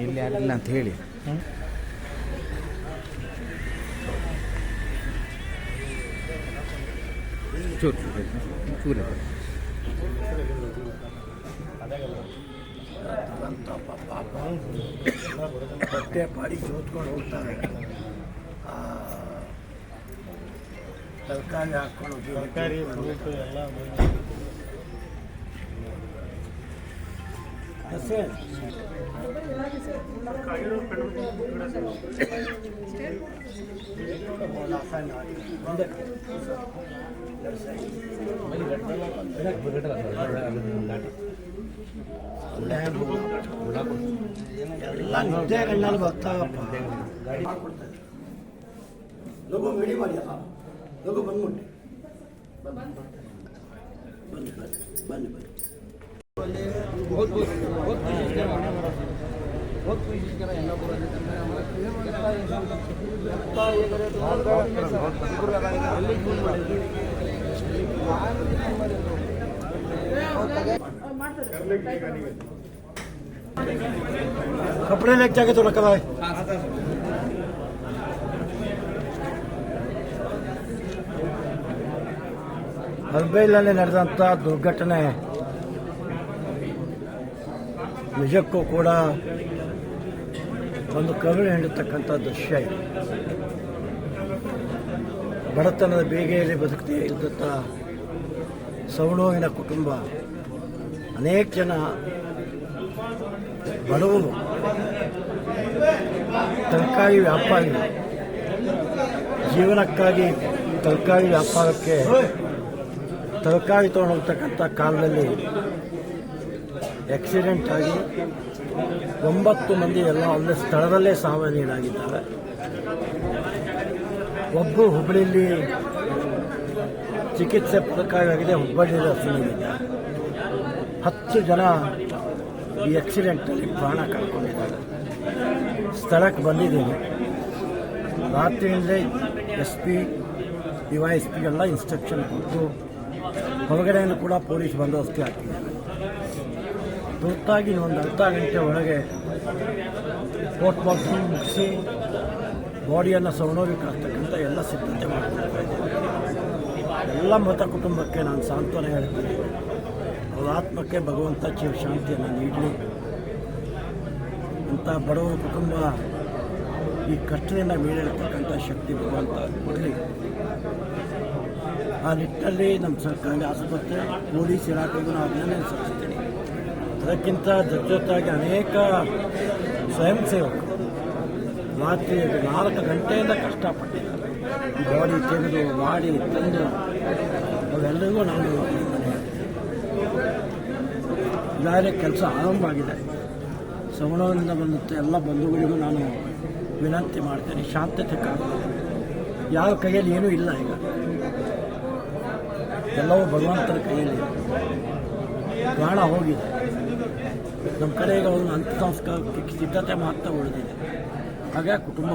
ಇಲ್ಲಿ ಯಾರಿಲ್ಲ ಅಂತ ಹೇಳಿ ಚೂರು ಚೂರು ಬಟ್ಟೆ ಪಾಡಿ ಜೋತ್ಕೊಂಡು ಹೋಗ್ತಾರೆ. ತರಕಾರಿ ಹಾಕ್ಕೊಂಡು ತರಕಾರಿ ಫ್ರೂಟು ಎಲ್ಲ ಎಲ್ಲ ನಿದ್ದೆ ಕಣ್ಣಲ್ಲಿ ಬರ್ತಾವಪ್ಪ. ಲಗು ರೆಡಿ ಮಾಡಿ ಅಲ್ಲ, ಲಗು ಬಂದ್ಬಿಟ್ಟು ಬನ್ನಿ ಬನ್ನಿ ಬನ್ನಿ कपड़े लेके जाके तो रखा है। ಹಲ್ಬೈಲಲ್ಲಿ ನಡೆದಂಥ ದುರ್ಘಟನೆ ನಿಜಕ್ಕೂ ಕೂಡ ಒಂದು ಕರುಳು ಹಿಂಡತಕ್ಕಂಥ ದೃಶ್ಯ ಇದೆ. ಬಡತನದ ಬೇಗೆಯಲ್ಲಿ ಬದುಕದೇ ಇದ್ದಂಥ ಸವಣೋವಿನ ಕುಟುಂಬ, ಅನೇಕ ಜನ ಬಡವರು, ತರಕಾರಿ ವ್ಯಾಪಾರಿ, ಜೀವನಕ್ಕಾಗಿ ತರಕಾರಿ ವ್ಯಾಪಾರಕ್ಕೆ ತರಕಾರಿ ತೊಗೊಂಡೋಗ್ತಕ್ಕಂಥ ಕಾಲದಲ್ಲಿ ಆಕ್ಸಿಡೆಂಟ್ ಆಗಿ 9 ಮಂದಿ ಎಲ್ಲ ಅಲ್ಲೇ ಸ್ಥಳದಲ್ಲೇ ಸಾವನ್ನೀಡಾಗಿದ್ದಾರೆ. ಒಬ್ಬರು ಹುಬ್ಬಳ್ಳಿಯಲ್ಲಿ ಚಿಕಿತ್ಸೆ ಪದಕವಾಗಿದೆ, ಹುಬ್ಬಳ್ಳಿಯಲ್ಲಿ ಅಸುನೀಗಿದ್ದಾರೆ. 10 ಜನ ಈ ಆಕ್ಸಿಡೆಂಟಲ್ಲಿ ಪ್ರಾಣ ಕಳ್ಕೊಂಡಿದ್ದಾರೆ. ಸ್ಥಳಕ್ಕೆ ಬಂದಿದ್ದೀನಿ. ರಾತ್ರಿಯಿಂದಲೇ SP DYSP ಎಲ್ಲ ಇನ್ಸ್ಟ್ರಕ್ಷನ್ ಕೊಟ್ಟು ಹೊರಗಡೆಯನ್ನು ಕೂಡ ಪೊಲೀಸ್ ಬಂದೋಬಸ್ತಿ ಹಾಕಿದ್ದಾರೆ. ತುರ್ತಾಗಿ ಒಂದು ಅರ್ಧ ಗಂಟೆ ಒಳಗೆ ಪೋಸ್ಟ್ ಮಾರ್ಟಮ್ ಮುಗಿಸಿ ಬಾಡಿಯನ್ನು ಸವಣೋರಿಗೆ ಹಾಕ್ತಕ್ಕಂಥ ಎಲ್ಲ ಸಿದ್ಧತೆ ಮಾಡಿಕೊಡ್ತಾ ಇದ್ದೇವೆ. ಎಲ್ಲ ಮೃತ ಕುಟುಂಬಕ್ಕೆ ನಾನು ಸಾಂತ್ವನ ಹೇಳ್ತೀನಿ. ಅವರ ಆತ್ಮಕ್ಕೆ ಭಗವಂತ ಶಾಂತಿಯನ್ನು ನೀಡಲಿ. ಇಂಥ ಬಡವರ ಕುಟುಂಬ ಈ ಕಷ್ಟದಿಂದ ಮೇಲೇಳ್ತಕ್ಕಂಥ ಶಕ್ತಿ ಭಗವಂತ ಕೊಡಲಿ. ಆ ನಿಟ್ಟಿನಲ್ಲಿ ನಮ್ಮ ಸರ್ಕಾರಿ ಆಸ್ಪತ್ರೆ, ಪೊಲೀಸ್ ಇಲಾಖೆಗೂ ನಾವು ಅಭಿನಂದನೆ ಸಲ್ಲಿಸ್ತೀನಿ. ಅದಕ್ಕಿಂತ ಜೊತೆಯಾಗಿ ಅನೇಕ ಸ್ವಯಂ ಸೇವಕರು ರಾತ್ರಿ 4 ಗಂಟೆಯಿಂದ ಕಷ್ಟಪಟ್ಟಿದ್ದಾರೆ. ಬಾಡಿ ತೆಗೆದು ಮಾಡಿ ತಂದು ಅವೆಲ್ಲರಿಗೂ ನಾನು ಈಗಾಗಲೇ ಕೆಲಸ ಆರಂಭ ಆಗಿದೆ. ಸವಣದಿಂದ ಬಂದಂಥ ಎಲ್ಲ ಬಂಧುಗಳಿಗೂ ನಾನು ವಿನಂತಿ ಮಾಡ್ತೇನೆ, ಶಾಂತತೆ ಕಾಪಾಡಿ. ಯಾವ ಕೈಯಲ್ಲಿ ಏನೂ ಇಲ್ಲ, ಈಗ ಎಲ್ಲವೂ ಭಗವಂತನ ಕೈಯಲ್ಲಿ. ಪ್ರಾಣ ಹೋಗಿದೆ. ನಮ್ಮ ಕಡೆ ಈಗ ಒಂದು ಅಂತ್ಯ ಸಂಸ್ಕಾರಕ್ಕೆ ಸಿದ್ಧತೆ ಮಾಡ್ತಾ ಉಳಿದಿದೆ. ಹಾಗಾಗಿ ಕುಟುಂಬ